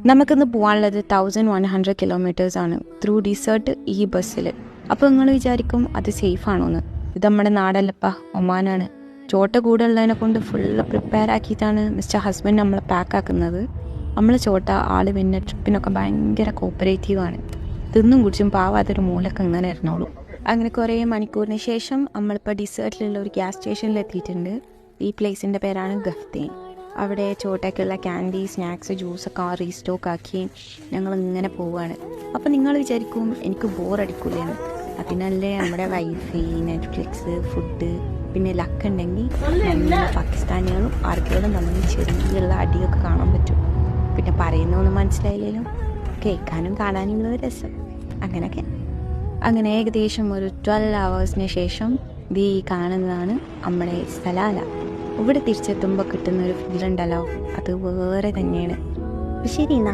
നമുക്കിന്ന് പോകാനുള്ളത് 1100 കിലോമീറ്റേഴ്സാണ് through dessert ഈ ബസ്സിൽ. അപ്പോൾ നിങ്ങൾ വിചാരിക്കും അത് സേഫ് ആണോന്ന്. ഇത് നമ്മുടെ നാടല്ലപ്പ, ഒമാനാണ്. ചോട്ട കൂടെ ഉള്ളതിനെ കൊണ്ട് ഫുള്ള് പ്രിപ്പയർ ആക്കിയിട്ടാണ് മിസ്റ്റർ ഹസ്ബൻഡ് നമ്മളെ പാക്ക് ആക്കുന്നത്. നമ്മൾ ചോട്ട ആൾ പിന്നെ ട്രിപ്പിനൊക്കെ ഭയങ്കര കോപ്പറേറ്റീവാണ്. തിന്നും കുടിച്ചും പാവാത്തൊരു മൂലൊക്കെ ഇങ്ങനെ ഇരുന്നോളൂ. അങ്ങനെ കുറേ മണിക്കൂറിന് ശേഷം നമ്മളിപ്പോൾ ഡിസേർട്ടിലുള്ള ഒരു ഗ്യാസ് സ്റ്റേഷനിൽ എത്തിയിട്ടുണ്ട്. ഈ പ്ലേസിൻ്റെ പേരാണ് ഗഫ്തീൻ. അവിടെ ചോട്ടയ്ക്കുള്ള ക്യാൻഡി, സ്നാക്സ്, ജ്യൂസൊക്കെ റീസ്റ്റോക്ക് ആക്കി ഞങ്ങളിങ്ങനെ പോവുകയാണ്. അപ്പോൾ നിങ്ങൾ വിചാരിക്കും എനിക്ക് ബോറടിക്കില്ലെന്ന്. അതിനല്ലേ നമ്മുടെ വൈഫൈ, നെറ്റ്ഫ്ലിക്സ്, ഫുഡ്, പിന്നെ ലക്ക് ഉണ്ടെങ്കിൽ പാകിസ്ഥാനികളും ആർക്കുകളും തമ്മിൽ ചെറിയുള്ള അടിയൊക്കെ കാണാൻ പറ്റും. പിന്നെ പറയുന്നൊന്നും മനസ്സിലായില്ലെങ്കിലും കേൾക്കാനും കാണാനുള്ള രസം. അങ്ങനെ ഏകദേശം ഒരു 12 hours ശേഷം ഈ കാണുന്നതാണ് നമ്മുടെ സലാല. ഇവിടെ തിരിച്ചെത്തുമ്പോൾ കിട്ടുന്ന ഒരു ഫീൽ ഉണ്ടല്ലോ, അത് വേറെ തന്നെയാണ്. ശരി എന്നാ.